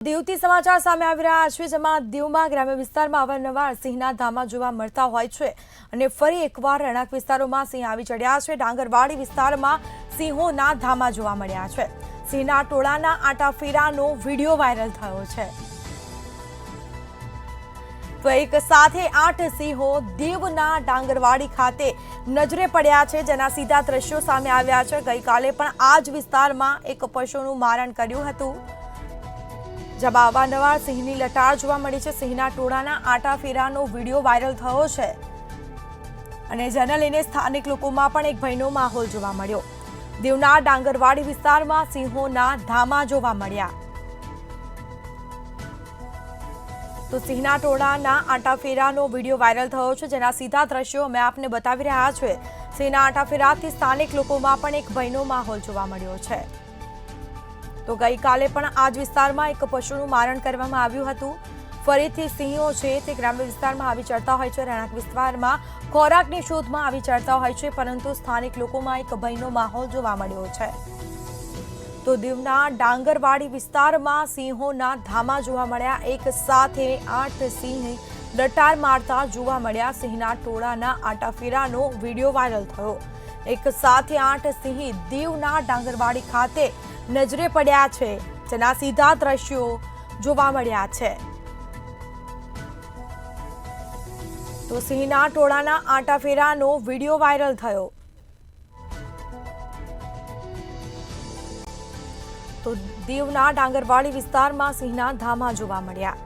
દીવથી સમાચાર સામે આવી રહ્યા છે, જેમાં દીવમાં ગ્રામ્ય વિસ્તારમાં અવારનવાર સિંહના ધામા જોવા મળતા હોય છે અને ફરી એકવાર રહેણાંક વિસ્તારોમાં સિંહ આવી ચડ્યા છે। ડાંગરવાડી વિસ્તારમાં સિંહોના ધામા જોવા મળ્યા છે। સિંહના ટોળાના આટાફેરાનો વિડીયો વાયરલ થયો છે। તો એક સાથે 8 સિંહો દીવના ડાંગરવાડી ખાતે નજરે પડ્યા છે, જેના સીધા દ્રશ્યો સામે આવ્યા છે। ગઈકાલે પણ આ જ વિસ્તારમાં એક પશુનું મારણ કર્યું હતું, જેમાં અવારનવાર સિંહની લટાર જોવા મળી છે। સિંહના ટોળાના આટાફેરાનો વિડીયો વાયરલ થયો છે અને જેને લઈને સ્થાનિક લોકોમાં પણ એક ભયનો માહોલ જોવા મળ્યો। દીવના ડાંગરવાડી વિસ્તારમાં સિંહોના ધામા જોવા મળ્યા। તો સિંહના ટોળાના આટાફેરાનો વિડીયો વાયરલ થયો છે, જેના સીધા દ્રશ્યો અમે આપને બતાવી રહ્યા છીએ। સિંહના આટાફેરાથી સ્થાનિક લોકોમાં પણ એક ભયનો માહોલ જોવા મળ્યો છે। તો ગઈકાલે પણ આ જ વિસ્તારમાં એક પશુનું મારણ કરવામાં આવ્યું હતું। ફરીથી સિંહો છે તે ગ્રામ્ય વિસ્તારમાં આવી ચડતા હોય છે, રહેણાંક વિસ્તારમાં ખોરાકની શોધમાં આવી ચડતા હોય છે, પરંતુ સ્થાનિક લોકોમાં એક ભયનો માહોલ જોવા મળ્યો છે। તો દીવના ડાંગરવાડી વિસ્તારમાં સિંહોના ધામા જોવા મળ્યા। એક સાથે 8 સિંહ લટાર મારતા જોવા મળ્યા। સિંહના ટોળાના આટાફેરાનો વિડીયો વાયરલ થયો। એક સાથે 8 સિંહ દીવના ડાંગરવાડી ખાતે નજરે પડ્યા છે, જેના સીધા દ્રશ્યો જોવા મળ્યા છે। તો સિંહના ટોળાના આટાફેરાનો વિડીયો વાયરલ થયો। તો દીવના ડાંગરવાડી વિસ્તારમાં સિંહના ધામા જોવા મળ્યા।